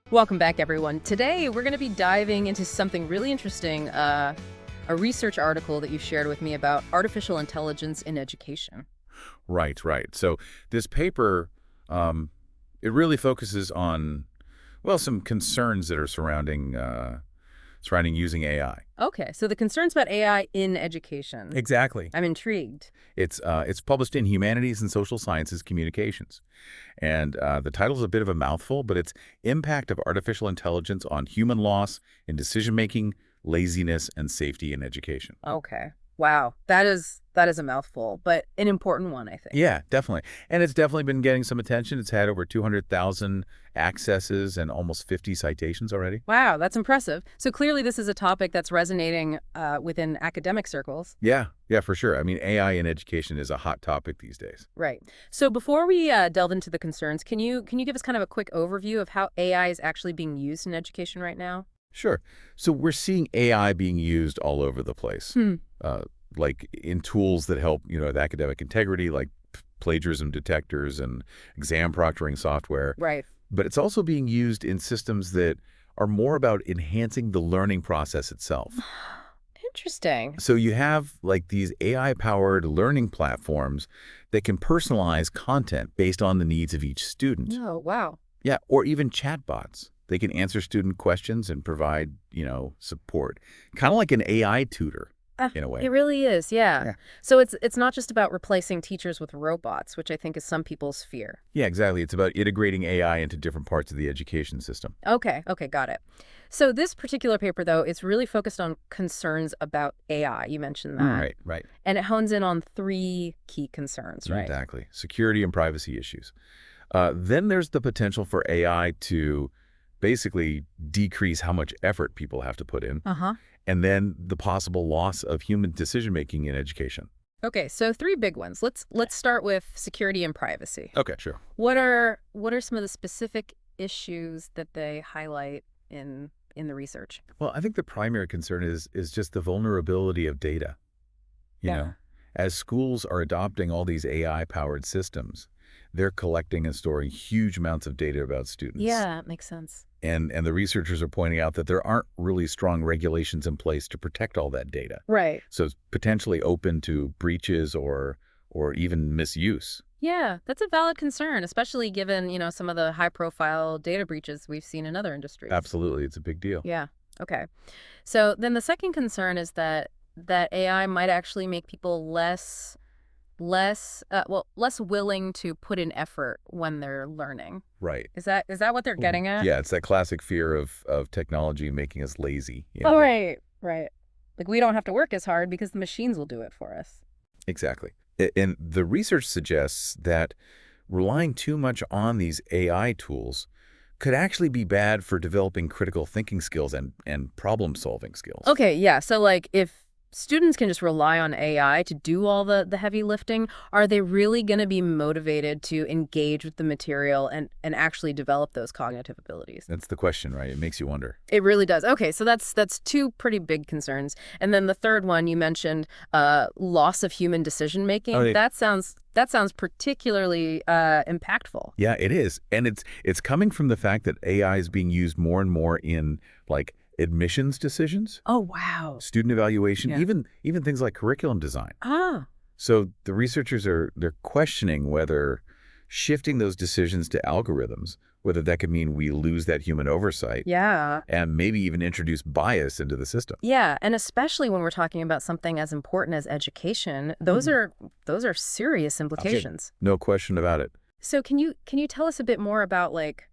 Welcome back, everyone. Today, we're going to be diving into something really interesting, a research article that you shared with me about artificial intelligence in education. Right, right. So this paper, it really focuses on, well, some concerns that are surrounding using AI. Okay, so the concerns about AI in education. Exactly. I'm intrigued. It's published in Humanities and Social Sciences Communications, and the title's a bit of a mouthful, but it's Impact of Artificial Intelligence on Human Loss in Decision Making, Laziness, and Safety in Education. Okay. Wow. That is a mouthful, but an important one, I think. Yeah, definitely. And it's definitely been getting some attention. It's had over 200,000 accesses and almost 50 citations already. Wow, that's impressive. So clearly this is a topic that's resonating within academic circles. Yeah, for sure. I mean, AI in education is a hot topic these days. Right. So before we delve into the concerns, can you give us kind of a quick overview of how AI is actually being used in education right now? Sure. So we're seeing AI being used all over the place, uh, like in tools that help, with academic integrity, like plagiarism detectors and exam proctoring software. Right. But it's also being used in systems that are more about enhancing the learning process itself. Interesting. So you have like these AI-powered learning platforms that can personalize content based on the needs of each student. Oh, wow. Yeah, or even chatbots. They can answer student questions and provide, support. Kind of like an AI tutor in a It way. really is, yeah. Yeah. So it's not just about replacing teachers with robots, which I think is some people's fear. Yeah, exactly. It's about integrating AI into different parts of the education system. Okay, got it. So this particular paper, though, is really focused on concerns about AI. You mentioned that. Right. And it hones in on three key concerns, right? Exactly. Security and privacy issues. Then there's the potential for AI to basically decrease how much effort people have to put in, Uh-huh. and then the possible loss of human decision-making in education. Okay, so three big ones. Let's start with security and privacy. Okay, sure. What are some of the specific issues that they highlight in the research? Well, I think the primary concern is just the vulnerability of data. You Yeah. know, as schools are adopting all these AI-powered systems, they're collecting and storing huge amounts of data about students. Yeah, it makes sense. And the researchers are pointing out that there aren't really strong regulations in place to protect all that data. Right. So it's potentially open to breaches or even misuse. Yeah, that's a valid concern, especially given, some of the high-profile data breaches we've seen in other industries. Absolutely, it's a big deal. Yeah. Okay. So then the second concern is that AI might actually make people less willing to put in effort when they're learning. Right. Is that what they're getting at? Yeah, it's that classic fear of technology making us lazy. Oh, right. Like we don't have to work as hard because the machines will do it for us. Exactly. And the research suggests that relying too much on these AI tools could actually be bad for developing critical thinking skills and problem-solving skills. Okay, yeah. So like if students can just rely on AI to do all the heavy lifting, are they really going to be motivated to engage with the material and actually develop those cognitive abilities? That's the question, right? It makes you wonder. It really does. Okay, so that's two pretty big concerns. And then the third one you mentioned, loss of human decision making. Oh, That sounds particularly impactful. Yeah, it is. And it's coming from the fact that AI is being used more and more in like admissions decisions, Oh, wow. student evaluation, Yeah. even things like curriculum design. Ah, So the researchers they're questioning whether shifting those decisions to algorithms, whether that could mean we lose that human oversight yeah. and maybe even introduce bias into the system. Yeah, and especially when we're talking about something as important as education, those are serious implications. No question about it. So can you tell us a bit more about like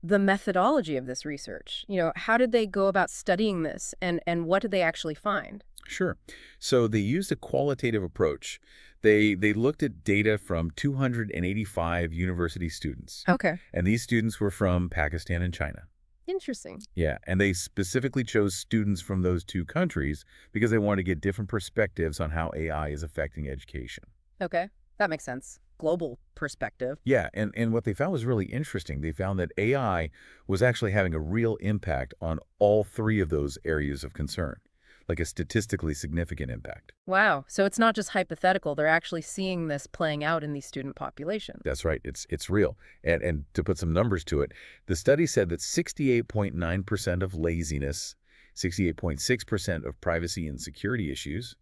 the methodology of this research? How did they go about studying this and what did they actually find? Sure. So they used a qualitative approach. They looked at data from 285 university students, Okay. and these students were from Pakistan and China. Interesting. Yeah, and they specifically chose students from those two countries because they wanted to get different perspectives on how AI is affecting education. Okay. That makes sense. Global perspective. Yeah, and what they found was really interesting. They found that AI was actually having a real impact on all three of those areas of concern. like a statistically significant impact. Wow. So it's not just hypothetical. They're actually seeing this playing out in these student populations. That's right. It's real. And to put some numbers to it, the study said that 68.9% of laziness, 68.6% of privacy and security issues,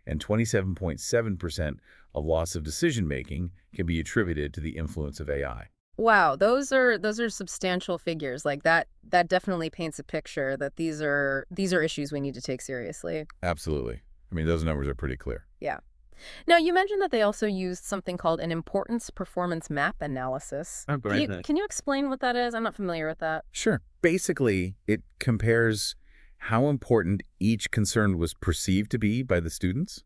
and 27.7% of loss of decision making can be attributed to the influence of AI. Wow, those are substantial figures. Like that definitely paints a picture that these are issues we need to take seriously. Absolutely. I mean, those numbers are pretty clear. Yeah. Now, you mentioned that they also used something called an importance performance map analysis. Oh, Can you, great. can you explain what that is? I'm not familiar with that. Sure. Basically, it compares how important each concern was perceived to be by the students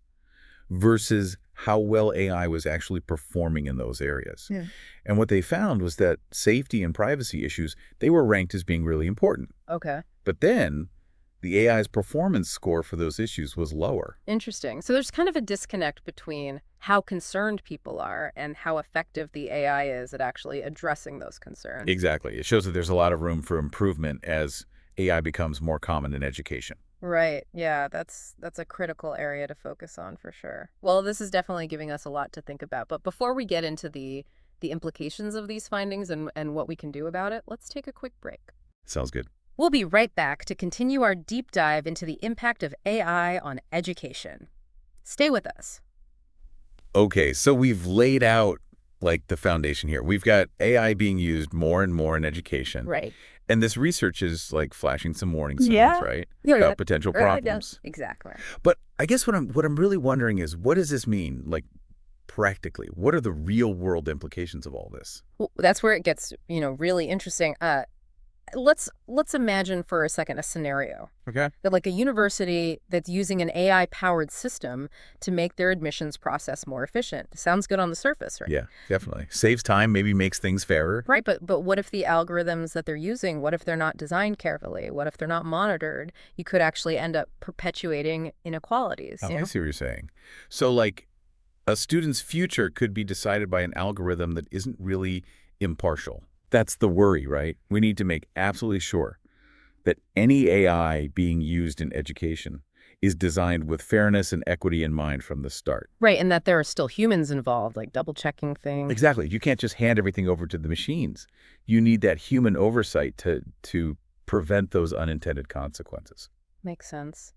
versus how well AI was actually performing in those areas. Yeah. And what they found was that safety and privacy issues, they were ranked as being really important. Okay. But then the AI's performance score for those issues was lower. Interesting. So there's kind of a disconnect between how concerned people are and how effective the AI is at actually addressing those concerns. Exactly. It shows that there's a lot of room for improvement as AI becomes more common in education. Right. Yeah, that's a critical area to focus on for sure. Well, this is definitely giving us a lot to think about. But before we get into the implications of these findings and what we can do about it, let's take a quick break. Sounds good. We'll be right back to continue our deep dive into the impact of AI on education. Stay with us. Okay, so we've laid out like the foundation here. We've got AI being used more and more in education. Right. And this research is like flashing some warning signs, Yeah. right? Yeah, About yeah. potential Right, problems. yeah. Exactly. But I guess what I'm really wondering is, what does this mean, like practically? What are the real world implications of all this? Well, that's where it gets, really interesting. Let's imagine for a second a scenario Okay. that like a university that's using an AI-powered system to make their admissions process more efficient. Sounds good on the surface, right? Yeah, definitely. Saves time, maybe makes things fairer. Right, but what if the algorithms that they're using, what if they're not designed carefully? What if they're not monitored? You could actually end up perpetuating inequalities. Oh, I see what you're saying. So like a student's future could be decided by an algorithm that isn't really impartial. That's the worry, right? We need to make absolutely sure that any AI being used in education is designed with fairness and equity in mind from the start. Right, and that there are still humans involved, like double-checking things. Exactly. You can't just hand everything over to the machines. You need that human oversight to prevent those unintended consequences. Makes sense.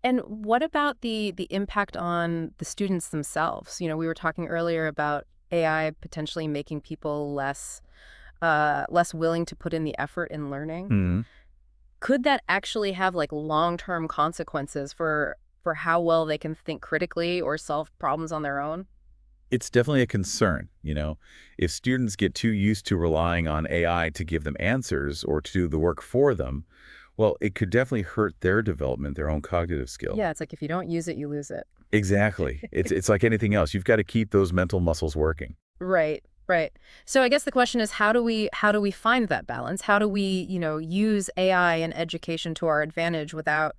And what about the impact on the students themselves? We were talking earlier about AI potentially making people less willing to put in the effort in learning. Mm-hmm. Could that actually have like long-term consequences for how well they can think critically or solve problems on their own? It's definitely a concern, If students get too used to relying on AI to give them answers or to do the work for them, well, it could definitely hurt their development, their own cognitive skill. Yeah, it's like if you don't use it, you lose it. Exactly. It's like anything else. You've got to keep those mental muscles working. Right. Right. So I guess the question is, how do we find that balance? How do we, use AI in education to our advantage without,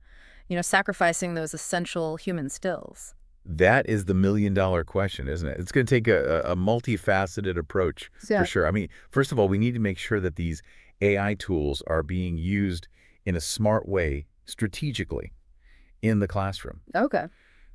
sacrificing those essential human skills? That is the million-dollar question, isn't it? It's going to take a multifaceted approach Yeah. for sure. I mean, first of all, we need to make sure that these AI tools are being used in a smart way, strategically, in the classroom. Okay.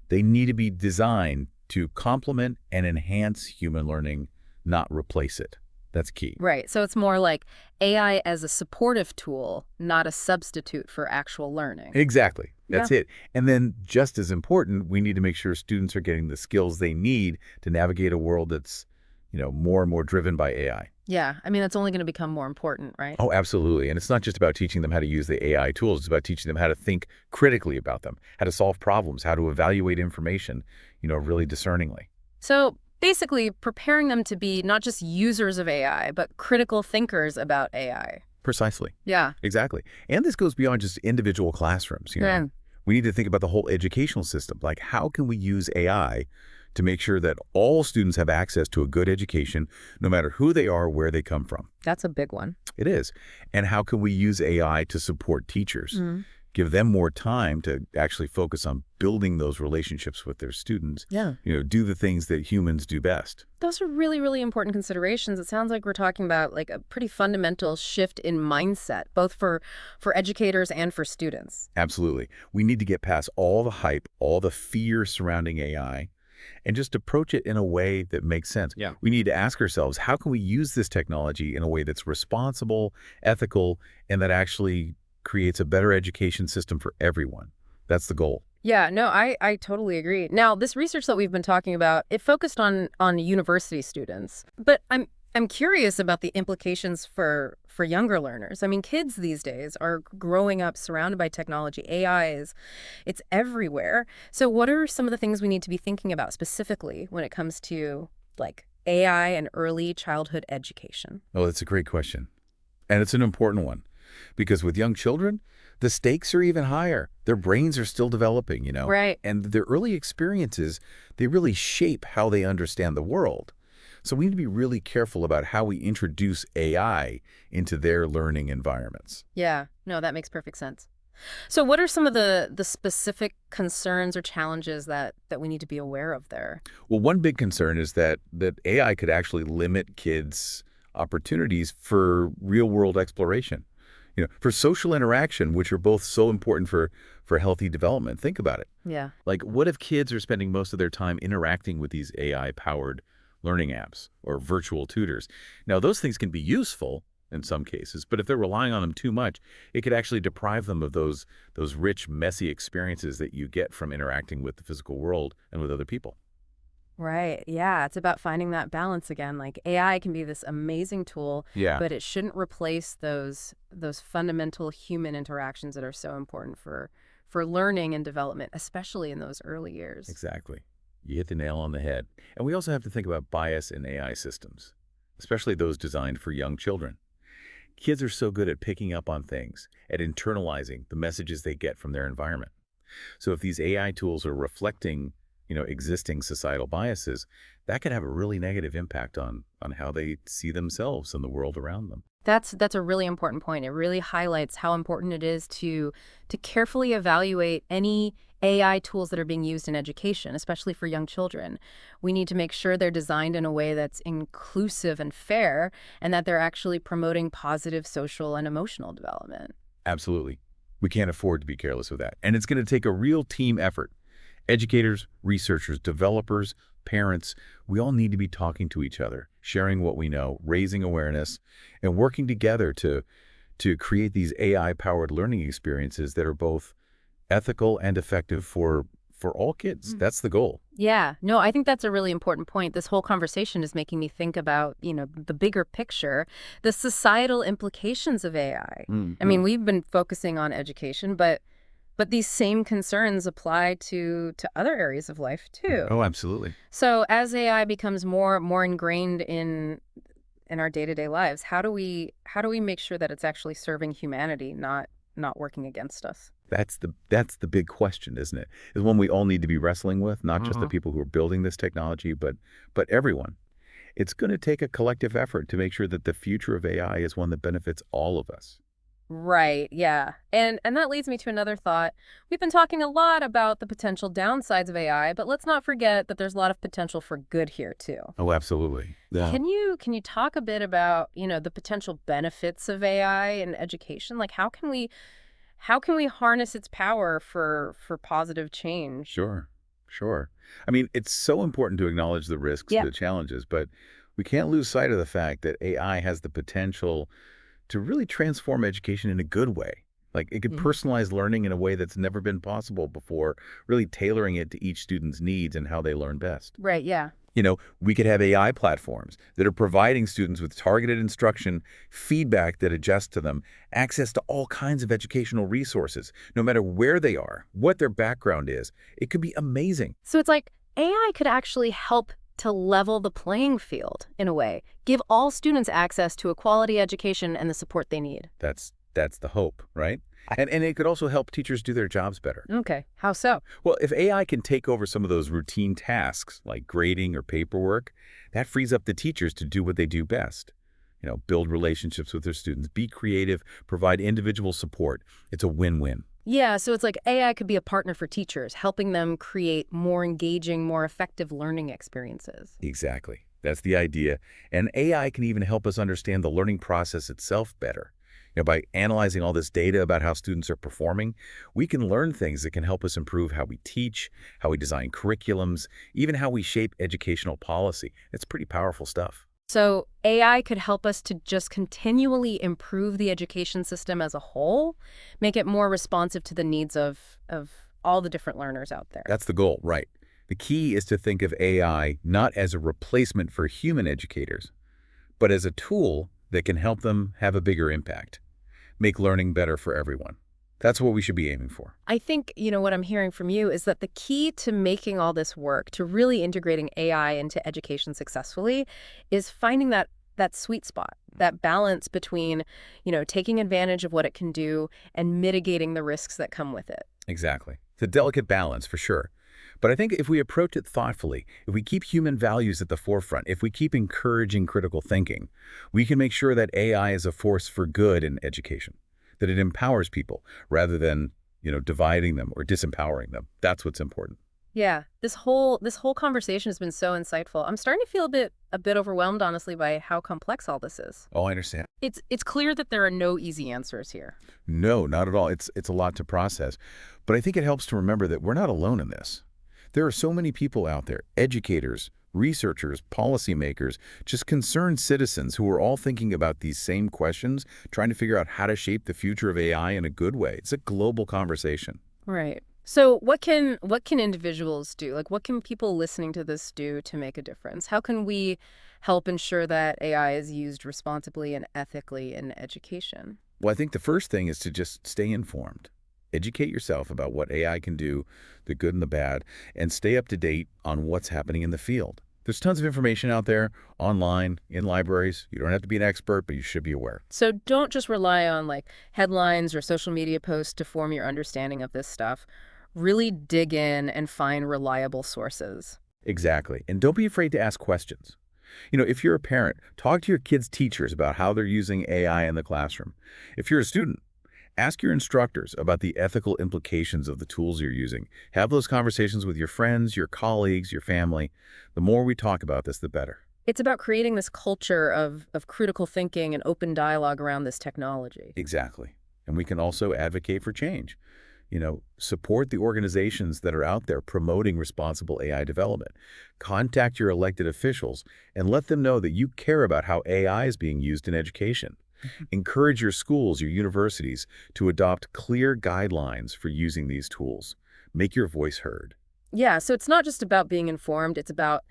They need to be designed to complement and enhance human learning, not replace it. That's key. Right. So it's more like AI as a supportive tool, not a substitute for actual learning. Exactly. That's it. And then just as important, we need to make sure students are getting the skills they need to navigate a world that's, more and more driven by AI. Yeah. I mean, that's only going to become more important, right? Oh, absolutely. And it's not just about teaching them how to use the AI tools. It's about teaching them how to think critically about them, how to solve problems, how to evaluate information, really discerningly. So basically preparing them to be not just users of AI, but critical thinkers about AI. Precisely. Yeah. Exactly. And this goes beyond just individual classrooms. Yeah. We need to think about the whole educational system. Like, how can we use AI to make sure that all students have access to a good education, no matter who they are, where they come from? That's a big one. It is. And how can we use AI to support teachers, give them more time to actually focus on building those relationships with their students, Yeah. do the things that humans do best. Those are really, really important considerations. It sounds like we're talking about like a pretty fundamental shift in mindset, both for educators and for students. Absolutely. We need to get past all the hype, all the fear surrounding AI, and just approach it in a way that makes sense. Yeah. We need to ask ourselves, how can we use this technology in a way that's responsible, ethical, and that actually creates a better education system for everyone? That's the goal. Yeah, no, I totally agree. Now, this research that we've been talking about, it focused on university students, but I'm curious about the implications for younger learners. I mean, kids these days are growing up surrounded by technology. AI it's everywhere. So what are some of the things we need to be thinking about specifically when it comes to like AI and early childhood education? Oh, that's a great question. And it's an important one because with young children, the stakes are even higher. Their brains are still developing. Right. And their early experiences, they really shape how they understand the world. So we need to be really careful about how we introduce AI into their learning environments. Yeah, no, that makes perfect sense. So what are some of the specific concerns or challenges that we need to be aware of there? Well, one big concern is that AI could actually limit kids' opportunities for real-world exploration. For social interaction, which are both so important for healthy development. Think about it. Yeah. Like, what if kids are spending most of their time interacting with these AI-powered learning apps or virtual tutors? Now, those things can be useful in some cases, but if they're relying on them too much, it could actually deprive them of those rich, messy experiences that you get from interacting with the physical world and with other people. Right. Yeah. It's about finding that balance again. Like AI can be this amazing tool, Yeah, but it shouldn't replace those fundamental human interactions that are so important for learning and development, especially in those early years. exactly. You hit the nail on the head. And we also have to think about bias in AI systems, especially those designed for young children. Kids are so good at picking up on things, at internalizing the messages they get from their environment. So if these AI tools are reflecting, existing societal biases, that could have a really negative impact on how they see themselves and the world around them. That's a really important point. It really highlights how important it is to carefully evaluate any AI tools that are being used in education, especially for young children. We need to make sure they're designed in a way that's inclusive and fair, and that they're actually promoting positive social and emotional development. Absolutely. We can't afford to be careless with that. And it's going to take a real team effort. Educators, researchers, developers, parents, we all need to be talking to each other, sharing what we know, raising awareness, and working together to create these AI-powered learning experiences that are both ethical and effective for all kids. That's the goal. Yeah, no, I think that's a really important point. This whole conversation is making me think about, the bigger picture, the societal implications of AI. I mean, we've been focusing on education, but these same concerns apply to other areas of life too. Oh, absolutely. So as AI becomes more ingrained in our day-to-day lives, how do we make sure that it's actually serving humanity, not working against us? That's the big question, isn't it? Is one we all need to be wrestling with, not just the people who are building this technology, but everyone. It's going to take a collective effort to make sure that the future of AI is one that benefits all of us. Right, yeah. And that leads me to another thought. We've been talking a lot about the potential downsides of AI, but let's not forget that there's a lot of potential for good here too. Oh, absolutely. Yeah. Can you talk a bit about, the potential benefits of AI in education? Like how can we harness its power for positive change? Sure. Sure. I mean, it's so important to acknowledge the risks, Yeah. the challenges, but we can't lose sight of the fact that AI has the potential to really transform education in a good way. Like it could Mhm. personalize learning in a way that's never been possible before, really tailoring it to each student's needs and how they learn best. Right, yeah. We could have AI platforms that are providing students with targeted instruction, feedback that adjusts to them, access to all kinds of educational resources, no matter where they are, what their background is. It could be amazing. So it's like AI could actually help to level the playing field in a way, give all students access to a quality education and the support they need. That's the hope, right? And it could also help teachers do their jobs better. Okay, how so? Well, if AI can take over some of those routine tasks like grading or paperwork, that frees up the teachers to do what they do best. Build relationships with their students, be creative, provide individual support. It's a win-win. Yeah, so it's like AI could be a partner for teachers, helping them create more engaging, more effective learning experiences. Exactly. That's the idea. And AI can even help us understand the learning process itself better. By analyzing all this data about how students are performing, we can learn things that can help us improve how we teach, how we design curriculums, even how we shape educational policy. It's pretty powerful stuff. So AI could help us to just continually improve the education system as a whole, make it more responsive to the needs of all the different learners out there. That's the goal, right? The key is to think of AI not as a replacement for human educators, but as a tool that can help them have a bigger impact, make learning better for everyone. That's what we should be aiming for. I think, what I'm hearing from you is that the key to making all this work, to really integrating AI into education successfully, is finding that sweet spot, that balance between, taking advantage of what it can do and mitigating the risks that come with it. Exactly. It's a delicate balance for sure. But I think if we approach it thoughtfully, if we keep human values at the forefront, if we keep encouraging critical thinking, we can make sure that AI is a force for good in education, that it empowers people rather than, dividing them or disempowering them. That's what's important. Yeah, this whole conversation has been so insightful. I'm starting to feel a bit overwhelmed, honestly, by how complex all this is. Oh, I understand. It's clear that there are no easy answers here. No, not at all. It's a lot to process. But I think it helps to remember that we're not alone in this. There are so many people out there, educators, researchers, policymakers, just concerned citizens who are all thinking about these same questions, trying to figure out how to shape the future of AI in a good way. It's a global conversation. Right. So what can individuals do? Like what can people listening to this do to make a difference? How can we help ensure that AI is used responsibly and ethically in education? Well, I think the first thing is to just stay informed. Educate yourself about what AI can do, the good and the bad, and stay up to date on what's happening in the field. There's tons of information out there, online, in libraries. You don't have to be an expert, but you should be aware. So don't just rely on like headlines or social media posts to form your understanding of this stuff. Really dig in and find reliable sources. Exactly. And don't be afraid to ask questions. If you're a parent, talk to your kids' teachers about how they're using AI in the classroom. If you're a student, ask your instructors about the ethical implications of the tools you're using. Have those conversations with your friends, your colleagues, your family. The more we talk about this, the better. It's about creating this culture of critical thinking and open dialogue around this technology. Exactly. And we can also advocate for change. Support the organizations that are out there promoting responsible AI development. Contact your elected officials and let them know that you care about how AI is being used in education. Encourage your schools, your universities to adopt clear guidelines for using these tools. Make your voice heard. Yeah, so it's not just about being informed, it's about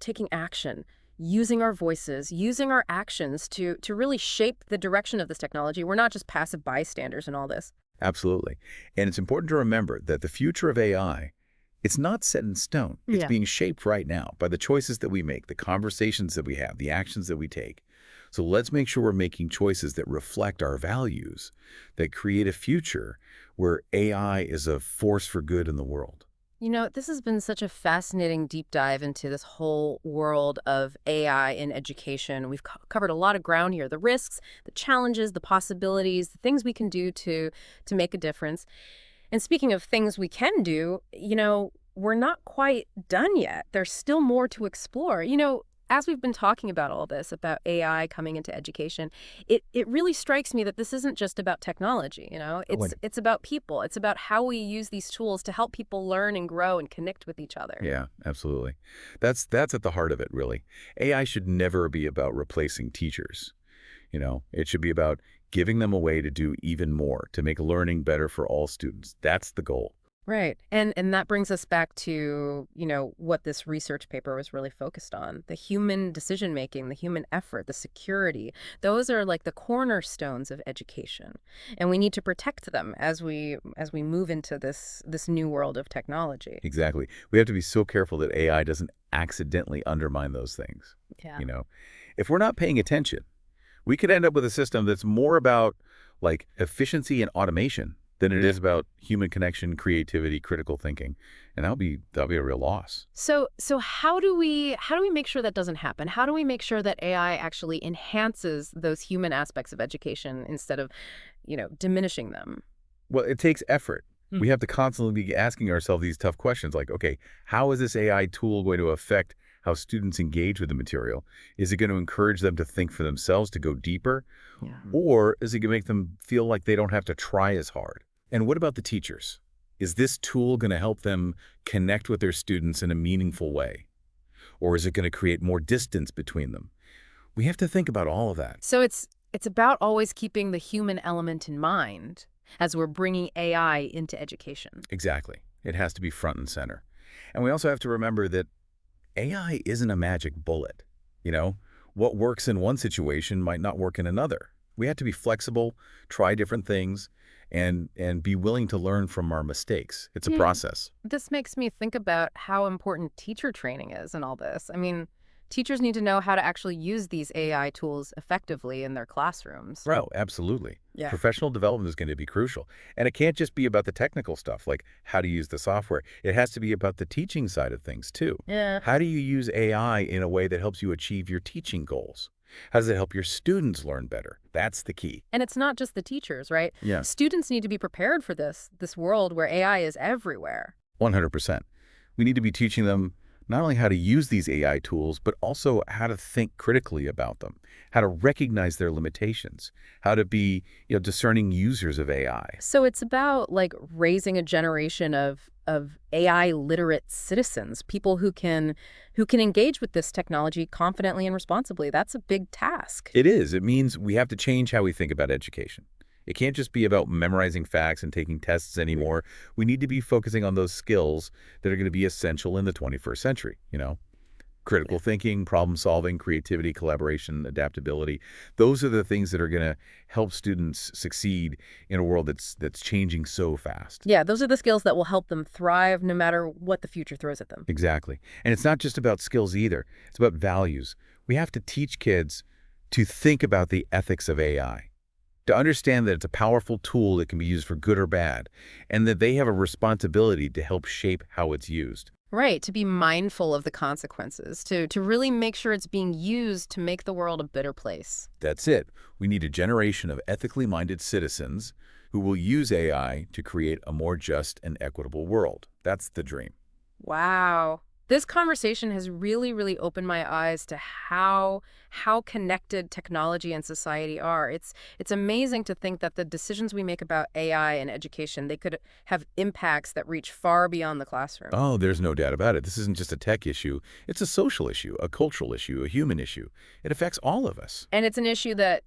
taking action, using our voices, using our actions to really shape the direction of this technology. We're not just passive bystanders in all this. Absolutely. And it's important to remember that the future of AI, it's not set in stone. It's Yeah. being shaped right now by the choices that we make, the conversations that we have, the actions that we take. So let's make sure we're making choices that reflect our values, that create a future where AI is a force for good in the world. This has been such a fascinating deep dive into this whole world of AI in education. We've covered a lot of ground here, the risks, the challenges, the possibilities, the things we can do to make a difference. And speaking of things we can do, we're not quite done yet. There's still more to explore. As we've been talking about all this, about AI coming into education, it really strikes me that this isn't just about technology, Oh, It's about people. It's about how we use these tools to help people learn and grow and connect with each other. yeah, absolutely. That's at the heart of it, really. AI should never be about replacing teachers. It should be about giving them a way to do even more, to make learning better for all students. That's the goal. Right. And that brings us back to, what this research paper was really focused on. The human decision making, the human effort, the security. Those are like the cornerstones of education. And we need to protect them as we move into this new world of technology. Exactly. We have to be so careful that AI doesn't accidentally undermine those things. Yeah. You know, if we're not paying attention, we could end up with a system that's more about like efficiency and automation than it is about human connection, creativity, critical thinking. And that'll be a real loss. So how do we make sure that doesn't happen? How do we make sure that AI actually enhances those human aspects of education instead of, diminishing them? Well, it takes effort. Hmm. We have to constantly be asking ourselves these tough questions like, okay, how is this AI tool going to affect how students engage with the material? Is it going to encourage them to think for themselves, to go deeper? Yeah. Or is it going to make them feel like they don't have to try as hard? And what about the teachers? Is this tool going to help them connect with their students in a meaningful way? Or is it going to create more distance between them? We have to think about all of that. So it's about always keeping the human element in mind as we're bringing AI into education. Exactly. It has to be front and center. And we also have to remember that AI isn't a magic bullet. You know, what works in one situation might not work in another. We have to be flexible, try different things, and be willing to learn from our mistakes. It's a Yeah. process. This makes me think about how important teacher training is in all this. I mean, teachers need to know how to actually use these AI tools effectively in their classrooms. Oh, absolutely. Yeah. Professional development is going to be crucial. And it can't just be about the technical stuff, like how to use the software. It has to be about the teaching side of things, too. Yeah. How do you use AI in a way that helps you achieve your teaching goals? How does it help your students learn better? That's the key. And it's not just the teachers, right? Yeah. Students need to be prepared for this world where AI is everywhere. 100%. We need to be teaching them not only how to use these AI tools, but also how to think critically about them, how to recognize their limitations, how to be, discerning users of AI. So it's about like raising a generation of AI literate citizens, people who can engage with this technology confidently and responsibly. That's a big task. It is. It means we have to change how we think about education. It can't just be about memorizing facts and taking tests anymore. We need to be focusing on those skills that are going to be essential in the 21st century. Critical thinking, problem solving, creativity, collaboration, adaptability. Those are the things that are going to help students succeed in a world that's changing so fast. Yeah, those are the skills that will help them thrive no matter what the future throws at them. Exactly. And it's not just about skills either. It's about values. We have to teach kids to think about the ethics of AI, to understand that it's a powerful tool that can be used for good or bad, and that they have a responsibility to help shape how it's used. Right, to be mindful of the consequences, to really make sure it's being used to make the world a better place. That's it. We need a generation of ethically minded citizens who will use AI to create a more just and equitable world. That's the dream. Wow. This conversation has really opened my eyes to how connected technology and society are. It's amazing to think that the decisions we make about AI and education, they could have impacts that reach far beyond the classroom. Oh, there's no doubt about it. This isn't just a tech issue. It's a social issue, a cultural issue, a human issue. It affects all of us. And it's an issue that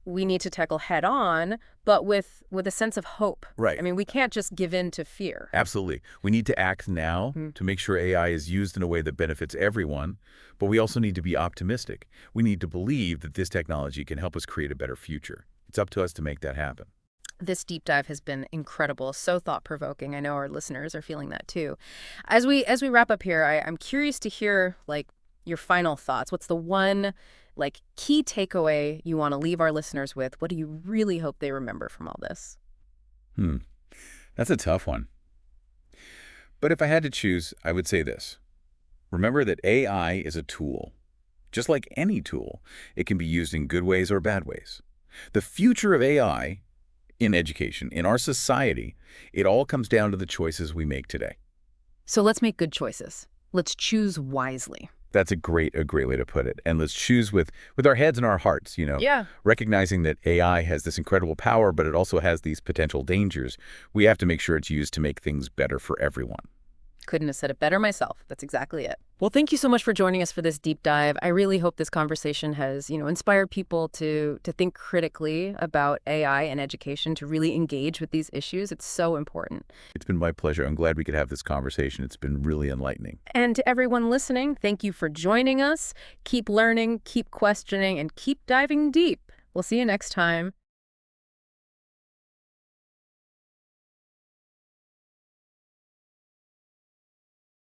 we need to tackle head on, but with a sense of hope. Right. I mean, we can't just give in to fear. Absolutely. We need to act now Mm. to make sure AI is used in a way that benefits everyone, but we also need to be optimistic. We need to believe that this technology can help us create a better future. It's up to us to make that happen. This deep dive has been incredible, so thought-provoking. I know our listeners are feeling that too. As we wrap up here, I'm curious to hear like your final thoughts. What's the one like key takeaway you want to leave our listeners with? What do you really hope they remember from all this? Hmm. That's a tough one. But if I had to choose, I would say this. Remember that AI is a tool. Just like any tool, it can be used in good ways or bad ways. The future of AI in education, in our society, it all comes down to the choices we make today. So let's make good choices. Let's choose wisely. That's a great way to put it. And let's choose with our heads and our hearts, Yeah. recognizing that AI has this incredible power, but it also has these potential dangers. We have to make sure it's used to make things better for everyone. Couldn't have said it better myself. That's exactly it. Well, thank you so much for joining us for this deep dive. I really hope this conversation has, inspired people to think critically about AI and education, to really engage with these issues. It's so important. It's been my pleasure. I'm glad we could have this conversation. It's been really enlightening. And to everyone listening, thank you for joining us. Keep learning, keep questioning, and keep diving deep. We'll see you next time.